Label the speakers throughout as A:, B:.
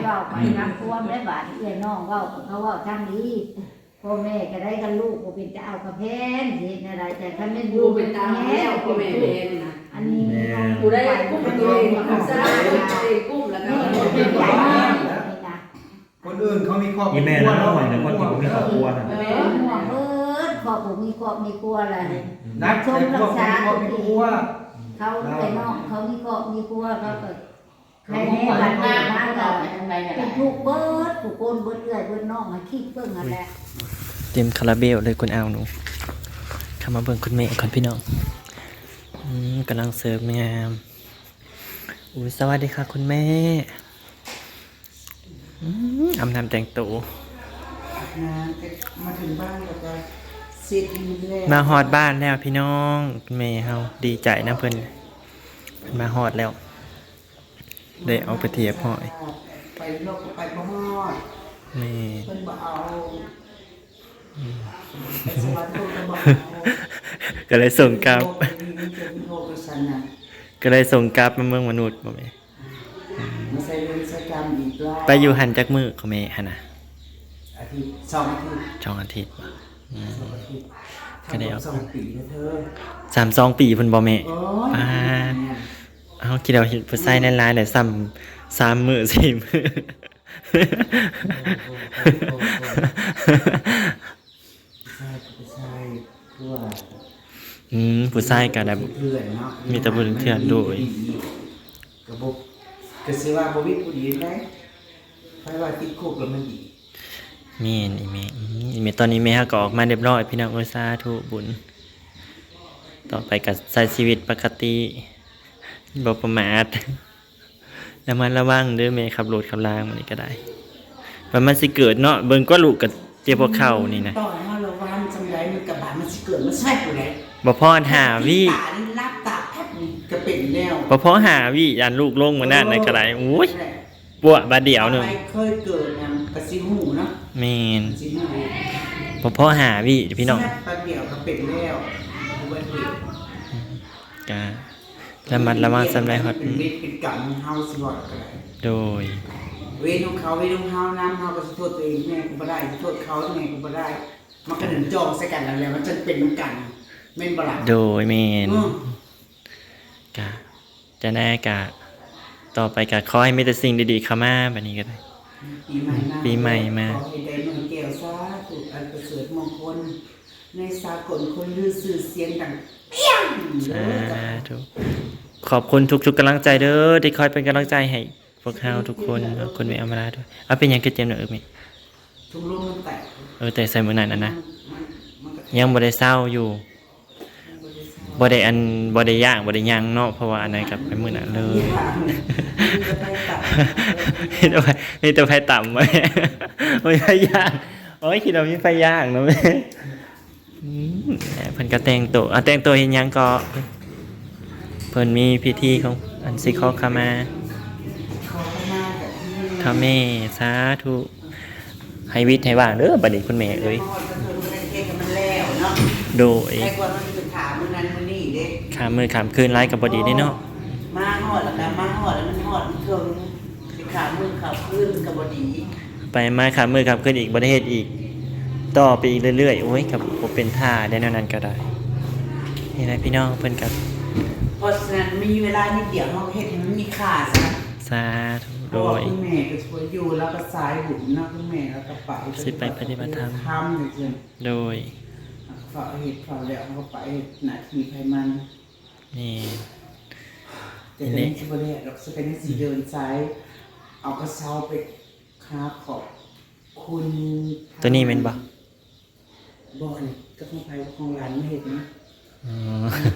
A: เว้าไปนักความได้บาดเอื้อยน้องเว้าเขาเว้าทางนี้พ่อแม่ก็ได้กันลูกบ่เป็นจะเอากระแพงสิเฮ็ดอะไรแต่คันแม่น
B: ดูเป็นตาแล้วพ่อแม่เองนะ
A: อันนี้
B: กูได้กุ้มตัวเองมาสร้างตัวเองกุ้มแล้วก็
A: เป็นใหญ่แม่นี่นะ
C: คนอื่นเขามีครอบครัว
D: อีแม่นะน้องใหม่นะคนที่ผมมีครอบครัวนะ
A: ห่วงเบิดครอบผมมีครอบมีครัวอะไร
C: นักชมรักษาครอบครัว
A: เขาแต่น้องเขามีครอบมีครัวเขาก็ใครแน่บ้านมาก็เป็นทุกเบิดผู้คนเบิดเอื้อยเบิดน้องมาคิดเบิ่งนั่นแหละ
E: เต็มคาราเบลเลยคุณเอาหนูเข้ามาเบิ่งคุณแม่ก่อนพี่น้องกำลังเสิร์ฟงามอุ้ยสวัสดีค่ะคุณแม่อาบน้ำแต่งตัว
F: มาถึงบ้านแล้วก็เสร็จแล้ว
E: มาฮอดบ้านแล้วพี่น้องคุณแม่เฮาดีใจนะเพิ่นมาฮอดแล้วได้เอาไปเทียบหอย
F: ไปโลกไปบ่ฮอด
E: นี่
F: เพิ่นบ่เอาไปสวัสดิ์ก็บ่เอา
E: ก็เลยส่งกลับ
F: โลดีมันจะมีโลกสันน่ะ
E: ก็เลยส่งกลับมาเมืองมนุษย์บ่แม่
F: มาใส่เรือนใส่กรรมอีกแล้ว
E: ไปอยู่หันจักมือของแม่หั่นน่ะ
F: อาทิตย์สองอาทิตย์
E: ช่องอาทิตย์บ่
F: สองอาทิตย์
E: ก็ได้เอา
F: สองปีนะเธอ
E: 32 ปีเพิ่นบ่แม่
F: โอ้ย
E: อ่า เอาคิดเอาเห็นผู้ชายในไลน์ได้ซ้ำ3มื้อ4มื้อ
F: ใช่ทั่ว
E: ผู้ชายก็ได้
F: เพื่อนเนาะ
E: มีแต่ผู้เถื่อนโดย
F: กระบบก็สิว่าบ่มีผู้ดีได้ไปว่าติดคุกแล้วมันดี
E: แม่นอีแม่อีแม่ตอนนี้แม่ก็ออกมาเรียบร้อยพี่น้องสาธุบุญต่อไปก็ใช้ชีวิตปกติบ่ประมาทแล้วมันระวังเด้อแม่ขับรถขับรางมันนี่ก็ได้ว่ามันสิเกิดเนาะเบิ่งก็ลูกก็เจ็บหัวเข่านี่นะ
F: ต่อให้เราวันจังไดมันกระบาดมันสิเกิดมันใช่ผู้ใด
E: บ่พอหาวิ
F: ตานี่รับตาแพบนี่ก็เป็นแล้ว
E: บ่พอหาวิยันลูกลงมานั่นก็ได้โอ้ยปวดบาดเดียวหนึง
F: ไปเคยเกิดนำกระสิหูเนาะ
E: แม่น
F: สิหู
E: บ่พอหาวิพี่น้อง
F: แป๊บเดียวก็เป็นแล้วอุบัติเหตุ
E: ก็ระมัดระวังสำหรับฮอด
F: เป็นฤทธิ์เป็นกรรมของเฮาสิว่าก็ได้
E: โดย
F: เวรของเขาเวรของเฮาน้ำเฮาก็สิโทษตัวเองแม่ก็บ่ได้โทษเขาแม่ก็บ่ได้ มันก็ถึงจองใส่กันแล้วแหละมันจะเป็นนำกันแม่นบ่ล่ะ
E: โดยแม่น
F: อืม
E: กะจะแน่กะต่อไปกะขอให้มีแต่สิ่งดีๆเข้ามาแบบนี้ก็ได้ ปีใหม่มา
F: ขอให้ได้เมืองแก้วสาธุอันประเสริฐมงคลในสากลคนลือสื่อเสียงดังเปี้ยงเด้
E: สา
F: อ
E: ธุขอบคุณทุกๆกำลังใจเด้อที่คอยเป็นกำลังใจให้พวกเราทุกคนคนไม่เอามาลาด้วยเอาเป็นหยังคือเจมส์เนอะแม่
F: ทุกลมมันแตก
E: แต่ใส่มื้อนั้นน่ะนะ
F: มันก็
E: ยังบ่ได้เศร้าอยู่บ่ได้บ่ได้ย่างบ่ได้หยังเนาะเพราะว่าอันนั้นกับไปมื้อนั้นเลย มีแต่ไฟต่ำไว้ ไม่ไฟย่างโอ้ยคิดว่ามีไฟย่างเนาะแม่เพิ่นก็แต่งตัวแต่งตัวเฮ็ดหยังก็เพิ่นมีพิธีของอันสิขอขมา
F: ขอเข้ามากับที่
E: ข้าแม่สาธุให้วิทย์ให้ว่างเด้อบัดนี้คุณแม่เอ้ย
F: ก็เพิ่นบ่ได้เทศกันมันแล้วเนาะ
E: โดย
F: ให้กว่ามันเป็นถามมื้อนั้นมื้อนี้เด้
E: ข้ามมือข้ามคืนไลฟ์ก็บ่ดีเด้เนาะ
F: มาฮอดแล้วก็มาฮอดแล้วมันฮอดมันเทิงสิขามือขาขึ้นก็บ่ดี
E: ไปมาข้ามมือข้ามคืนอีกบ่ได้เฮ็ดอีก ต่อไปอีกเรื่อยๆโอ้ยก็บ่เป็นท่าได้แนวนั้นก็ได้นี่แหละพี่น้องเพิ่นก็
F: เพราะฉะนั้นมีเวลานิดเดียวเฮาเฮ็ดให้มันมีค่าซะ
E: สาธุ
F: เพ
E: โด
F: ราะว่าย คุณแม่ก็ช่วยอยู่แล้วก็สายบุญนะคุณแม่แล้วก็ไป
E: สิไปปฏิบัติธรรม
F: ทำนี่คือ
E: โดย
F: ฝ่าเหตุฝ่าแล้วเขาไปหน้าที่ไผมัน
E: นี่
F: แต่เป็นสิบ่ได้ดอกสิเป็นสิเดินสายเอากระเช้าไปค้าขอบคุณ
E: ตัวนี้แม่นบ่
F: บ่นี่ก็ของไผของหลานมาเฮ็ดนะ
E: อ๋อ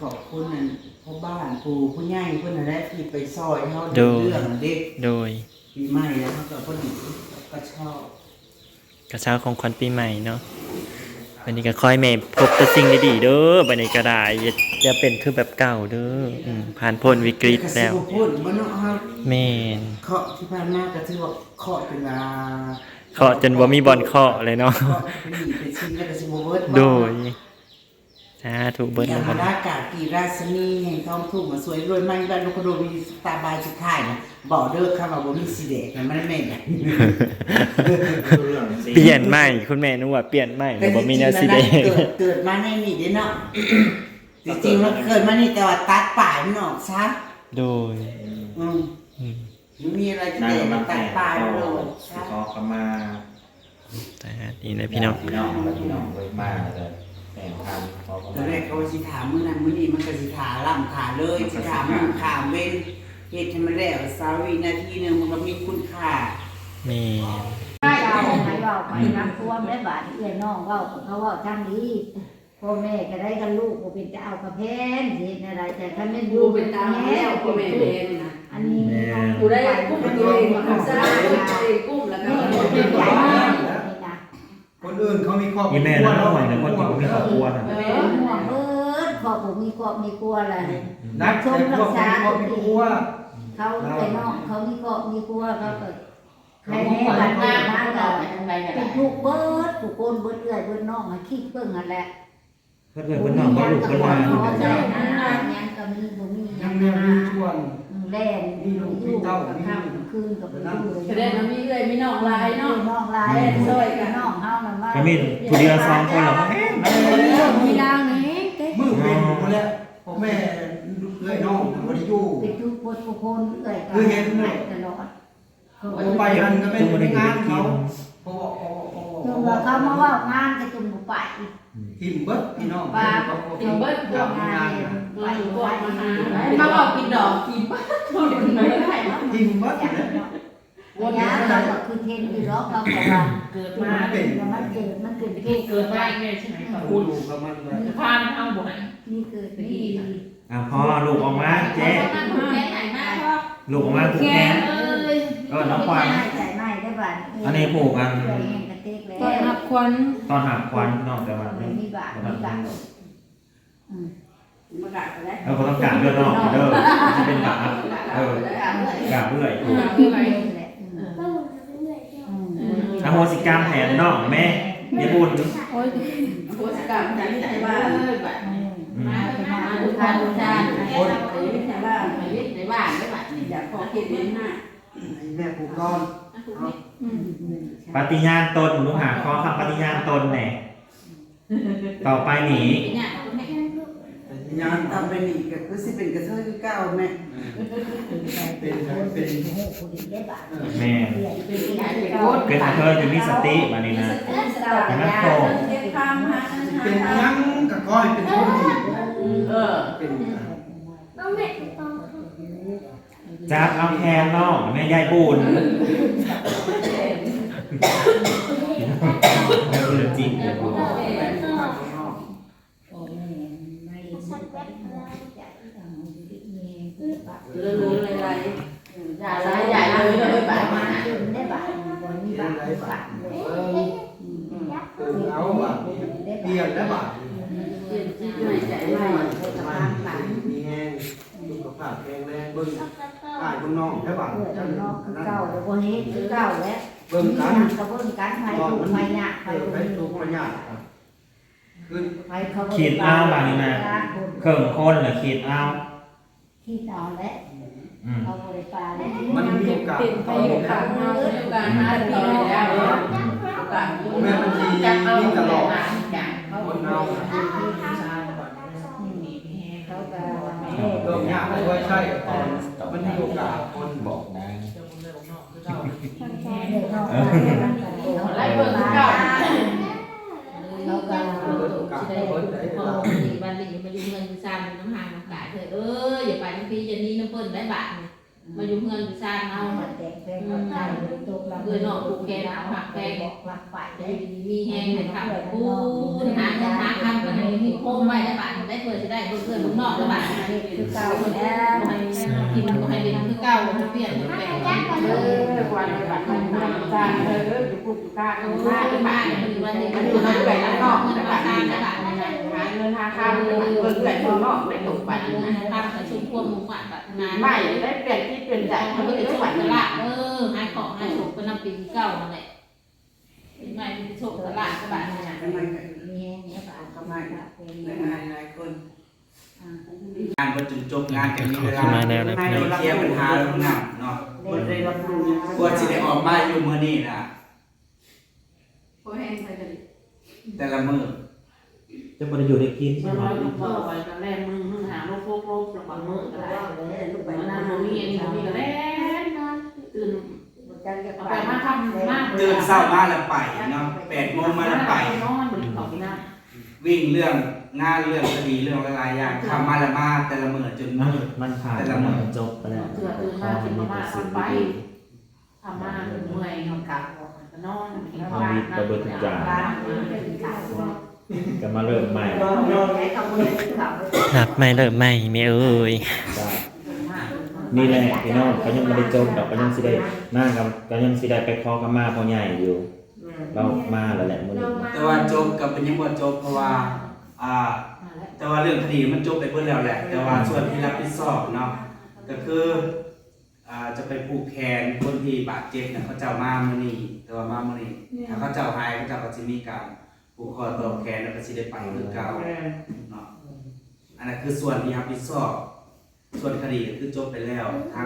F: ขอบคุณนั่นพ่อบ้านปู่ผู้ใหญ่เพิ่นน่ะได้ที่ไปซอยเฮาเดินเรื่องน่ะเด็ก
E: โดย
F: ปีใหม่แล้วเขาก็พอดีก็ชอบ
E: กระเช้าของขวัญปีใหม่เนาะวันนี้ก็คอยแม่พบแต่สิ่งดีๆเด้อบัดนี้ก็ได้อย่าเป็นคือแบบเก่าเด้อผ่านพ้นวิกฤตแล้ว
F: กระสิบพูดบ่เนาะครับ
E: แม่น
F: เคาะที่ผ่านมาก็ถือว่าเคาะเป็นลา
E: เคาะจนบ่มีบอลเคาะเลยเนาะ
F: เคาะเป็นหนีเป็นชิ้นแล้วก็สิบ่เบิดบ่
E: โดยส ธุเบิด
F: อย่า
E: แล้ว
F: มา
E: กัน
F: ได้กากีราชนีแห่งทองถูกมาสวยรวยมันแบบลูกโดมีตาบายสุดท้ายนะบอกเด้อค่ะว่าบ่มีสิเด็กนะมันไม่แม่น
E: เปลี่ยนใหม่คุณแม่นึกว่าเปลี่ยนใหม่แต่บ่มีแนวสิเด้
F: เกิดมาในนี่เด้เนาะจริงๆมันเกิดมานี่แต่ว่าตัดปลายมันออกซะ
E: โดย
F: อืมมีอะไรจะ
C: นั่ง
F: เด็
C: กับมัน
F: ตั
C: แต่
F: ด
C: ง
F: ปลาย
C: เอา
F: มันออก
C: ขอขมา
E: แต่นี่นะพี่น้อง
C: พี่น้องเลยมาเลยแต่งคันขอข
F: ตอน
C: มา
F: แรกเขาว่าสิถามมื้อนั้นมื้อนี้มันก็สิถาล่ำถาเลยสิถามมื้อข้ามเว้นเฮ็ดให้มันแล้ว20วินาทีนึงมันก็มีคุณค่า
E: แม่
A: เจ้าให้เว้าไปน้ำท่วมได้บาดเอื้อยน้องเว้าเขาเว้าทางดีพ่อแม่ก็ได้กันลูกบ่เป็นจะเอากระแพงสิอะไรแต่ถ้าแม่น
B: ดูเป็นตามแล้วพ่อแม่เองนะ
A: อันนี้
B: กูได้กุ้งตัวเองมาทำซะกุ้งแล้วก็
A: เป็นใหญ่มากนี่นะ
C: คนอื่นเขามีครอบครั
D: อี
C: ว
D: แม่นั่นหน่อยแต่คนที่ผมมีครอบครัวนะ
A: ห่วงเบิดขอบผมมีครอบมีครัวแหละ
C: นักแต่พวกเขามีครอบครัว
A: เขาแต่น้องเขามีครอบมีครัวเขาก็ใครแน่บัดนี้มาก็เป็นทุกเบิดทุกคนเบิดเอื้อยเบิดน้องมาคิดเบิ่งนั่นแหละ
D: เพื่อนเพื่อนน้องก็ลูกเพื่อนหลาน
A: พอใจนะยังก็มีบ่มี
C: ยังเรียนมีชวน
A: แล่นอยู่กับข้าวคืนกับไปอยู่
B: แสดงว่ามีเลยมีน้องลายเนาะ
A: น้องลายซอยกับน้องเฮานั่นว่า
D: ก็มีผู้เดียวสองคนหรอเอ๊ะ
A: มีดาวนี่เต้
C: มือเป็นคนแล้วพ่อแม่เอ้ยน้องบ่ได้อยู่
A: เป็นทุกคนทุกคนเอ้ยก็ตลอด
C: ไปหันก็เป็นงานเขาพอ
A: จนว่าเขามาว่างานก็จนบ่ไป
C: ทิมเบิดพี่น้อง
B: กินเบิด
A: ว่างานไปไปมาหา
B: มาบอกกินดอกกินบ้าเขาเด็กไม่ได้
C: ทิมเบิด
A: อย่าง
C: เลย
A: เนาะวันนี้เราก็คือเทนอยู่รอบเขาก็ว่าเกิดมามันเกิดเทน
B: เกิดมาไงใช่ไหมครับ
C: พูดดูกับมันเลย
B: พานเอาบ่ให้
A: นี่เกิดนี่
D: พ่อลูกออกมาเจ๊
B: แค่ไหนมากพ่อ
D: ลูกออกมาผูกแขน ก็น้องควัน
A: ใส่ไม้ได้บ้าน
D: อันนี้ผูกกัน
A: เพื่อแห้งกระเตกแล้ว
B: ตอนนับควัน
D: ตอนหักควันนอกแต่ว่า
A: มีบาทมีบาท
B: มากะไปแล้ว
D: เราก็ต้องการเลือดนอกเด้อจะเป็นบาปกาบเรื่อย
B: คือไง
A: แหละ
D: อโหสิกรรมแทนน้องแม่อย่าพูด
B: โอ้ยโพสต์กรรมนั้นแต่ว่า
A: มาดูทานดูทาน
B: แต่ว่าในบ้านไม่บ้านนี่อยากขอเก็บเงินหน้า
C: แม่ปลูกก้อน
D: ปฏิญาณตนหนูหาข้อคำปฏิญาณตนแน่ต่อไปหนี
C: งาน
F: ทำเป็นอีกก็คือสิเป็นกระเทยคือเก่าแม่
C: เป็น
A: ได้บาท
D: แม่ เป็นเธอจะมีสติมานี่นะแต่มันโต
B: เก็บข้ามหา
C: เป็นยังกับก้อยเป็นคนดี เป็น
D: จับเอาแคนน้องแม่ยายบุญไม่เรื่องจริงเลย
B: เลยอะไรอย่าไรใหญ่เลยเลยแบบมา
A: ได้บาทบนมีบาทบาทเลย
C: เอาบาทเปลี่ยนแล้วบาท
B: เปลี่ยนที่ไหนใจไม่
C: มีแห้งสุขภาพแข็งแรงเบิ่งอ้ายเบิ่งน้องแล้วบาท
A: เพื่อนอกคือเก่าแล้ววันนี้คือเก่าแล้ว
C: เบิ่งกัน
A: กระเบื้องกันไฟถูกไฟหนักไฟ
C: ไปทุกข์มันยากคือ
A: ไฟเขา
D: ขีดเอาบางนี่นะเครื่องคนหรือขีดเอา
A: ขีดเอาและ
D: อืม
A: เขาบริการเลย
C: มันมีโอกาส
B: ไปอยู่ข้างเราอยู่กันหาปีแล้วโอกาส
C: แม่บัญชียิ่งตลอด
A: เขา
C: คนเรา
A: เขาก็
C: เริ่มยากเลยว่าใช่มันมีโอกาสคนบอกได้
B: ไล่เบิ่งเก่า
A: เขาก็
C: โอกาสคนได้
G: วันนี้มาอยู่เงินอยู่ซานน้ำหางน้ำกายเถอะอย่าไปทั้งปีอย่านี้น้ำเปิ้ลได้บาทมาอยู่เงินอยู่ซานเอา
A: มาแต่งแฟนเขาได้ตกเราบอกรักไป
G: ได้มีแห้งให้ขับปูหาเงินหาคำกันให้โค้งไว้ได้บาทได้เพื่อจะได้เพื่อนมึงนอกได้บาท
A: คือเก่าแล้ว
G: ให้กินให้เป็นคือเก่าเปลี่ยนแปลง
B: วันบัดมันจางอยู่ปุ๊บอยู่ข้าง
G: เอา
B: มา
G: มา
B: เป็น
G: เป็น
B: บ้า
G: บ้าน น
B: มัน
G: มัน
B: อ
G: อยู่ ยู่
B: มั
G: มัน น
B: แหว
G: แหวน น
B: น
G: น
B: อ
G: อก ก
B: มั
G: มัน น
B: แบ
G: รา
B: บ
G: คา
B: นี้
G: ได้บาท
B: หาเงินหาข้าวเบิ่งแหวนนอกไม่ตกไปนะ
G: ทำแต่ชุมพวงมุกอ่ะแบบงาน
B: ไม่ได้เปลี่ยนที่เปลี่ยนใจ
G: มั
B: มัน น
G: ก็
B: ก็
G: จะ
B: จะ
G: โช
B: หวั
G: ค
B: น
G: ต
B: ละ
G: ลาดให้ของให้โชคเป็นนำปีเก่านั่นแหละเป็นไงมันโชคตลาดก็บาทนี่
F: ทำไม
A: มี เนี่ยบาทก็มาเป็น
F: หลายคนงานก็จนจบงานกันมีเวลา
E: เข้ามาแล้วนะ
F: ให้
E: พี่น้อง
F: เราเคลียร์ปัญหาแล้วนะเนาะ
A: บ่ได้รับรู้
F: กว่าสิได้ออกมาอยู่มื้อนี้น่ะ
B: พอแห้งไปกัน
F: แต่ละมื้อ
D: จะบ่ได้อยู่ได้กิน
B: เมื่อเราลูกพ่อไปตอนแรกมึงหาลูกโป๊กๆแล้วบางมื้อก็ได้
A: ลูกไป
B: ไป
A: นั่
B: นั่
A: ง
B: ง
A: บ่
B: บ่
A: มี
B: มี
A: อั
B: อั
A: น
B: น
A: นี้
B: นี้
A: บ่
B: บ่
A: มี
B: มี
A: ก็
B: ก็
A: แล้
B: แล้ว ตื่น
A: บ่จังจะ
B: เอา
A: ไป
B: ไปมาทำมาก
F: ตื่นเช้ามาแล้วไปเนาะ8 โมงมาแล้วไป
B: นอนบ่ได้เข้าไปนั่ง
F: วิ่งเรื่องงานเรื่องคดีเรื่องหลายๆอย่างทำมาแล้วมาแต่ละมื้อจน
D: มัน
F: มื้อ
D: มันผ่าน
F: แต่ละมื้อ
D: มันจบไปแล้ว
B: เถื่อตื่นมากินมาม่าทำไปทำมาเมื่อยนอนกลับก็นอนกินข้าวบ้านนั่งบ้าน
D: ก็มาเริ่มใหม่
E: หลับไม่เลิกไม่แม่เอ้ย
D: จ้ะนี่แหละพี่น้องก็ยังบ่ได้จบดอกก็ยังสิได้นั่งกับก็ยังสิได้ไปขอขมาพ่อใหญ่อยู่ เรามาแล้วแหละมื้อนี้
F: แต่ว่าจบกับเป็นยังบ่จบเพราะว่าแต่ว่าเรื่องคดีมันจบไปเบิดแล้วแหละ แต่ว่าส่วนที่รับผิดชอบเนาะก็คือจะไปผูกแขนคนที่บาดเจ็บน่ะเขาเจ้ามามื้อนี้แต่ว่ามามื้อนี้ถ้าเขาเจ้าหายเขาเจ้าก็สิมีการผูกคอต่อแขนแล้วก็สิได้ไปคือเก่าเนาะอันนั้นคือส่วนที่รับผิดชอบส่วนคดีก็คือจบไปแล้วทั้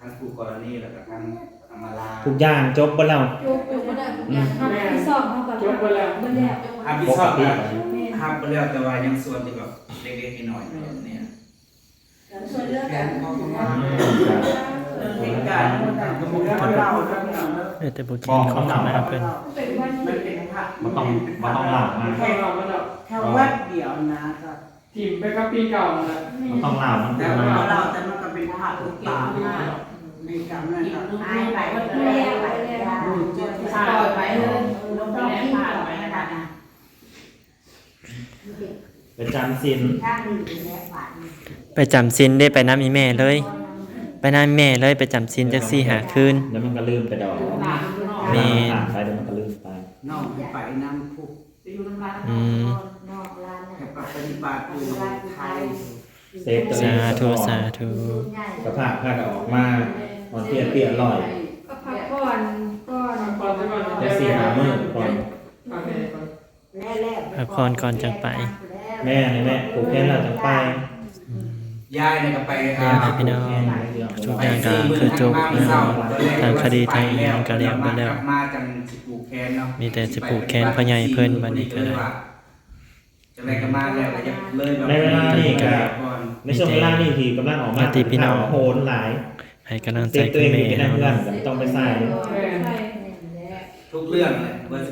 F: งคู่กรณีแล้วก็ทั้งอำมาลา
D: ทุกอย่างจบไปแล้ว
A: ที่สองเขาก็
H: จบไปแล้ว
A: บ่แล้ว
F: รับผิดชอบแล้วรับไปแล้วแต่ว่ายังส่วนที่แบบเล็กๆน้อยๆเนี่ย
A: ส่วนเรื่องการของเรา
F: เหตุการณ์ก็บ่ได้เล่าทั้งนั้น
E: เดี๋ยวแต่บุกินของขมาเพิ่น
A: เป็นวัน
F: มันเป็นพระ
D: มันต้องหลังมา
H: แค่เราก็แบบ
F: แค่วัดเดียวนะก็
H: ทีมไปกับปีเก่านั่นแหละ
D: มันต้องเล่ามัน
F: แต่
D: ต้อง
F: ว่า
D: เล่า
F: เราแต่มันก็เป็นพระอุปาในกรรมนั่นก็
A: หายไปวันแล้วไปแล้ว
B: ปล่อยไปเลยลงไปแล้วผ่านไปนะคะ
D: ไปจำศีล
A: ข้างนึงแล้วบาท
E: ไปจำศีลได้ไปน้ำอีแม่เลย ไปน้ำอีแม่เลยไปจำศีลจัก4 5คืน
D: เดี๋ยวมันก็ลืมไปดอก
E: แม่
D: ผ่านไปเดี๋ยวมันก็ลืมไป
F: น้องไปนั่งผูก
B: จะอยู่น้ำร้าน
E: อืม
A: นอกร้าน
F: ให้ปฏิบัติอยู่ไทย
D: เซฟตัวเอ
E: สาง ธุสาธุ
D: กระพากผ้าก็ออกมาหอนเตี้ยเตี้ยลอย
A: ก็พักก่อนก่อน
H: ก่อนที่ว่าจะ
D: แต่4-5มื้อก่อน
H: โอเคก่อน
E: พักผ่อนก่อนจังไป
D: แม่นี่แม่ผูกแขนแล้วจังไป
F: ยายเนี่ยก็ไป
E: เนี่ยครับพี่น้องทุกอย่างก็คือจบแล้วทางคดีทางอีหยังก็เรียบร้อยแล้ว
F: มาจังสิปลูกแคนเนาะ
E: มีแต่สิปลูกแขนพ่อใหญ่เพิ่นบัดนี้ก็ได้
F: จังไรก็มาแล้วก็จะเลยแบบ
D: ในเวลานี้ก็
F: ก่อน
D: ในช่วงเวลานี้ที่กำลังออกมาโหนหลาย
E: ให้กำลัง
D: เซ
E: ใจ
D: ฟตั
E: คุ
D: ว
E: ณ
D: เองอ
E: แม่
D: ยู่ใน
E: เนาะ
D: เพื่อนก็ต้องไปใส่
H: แม่
F: ทุกเรื่องเลยเบอร์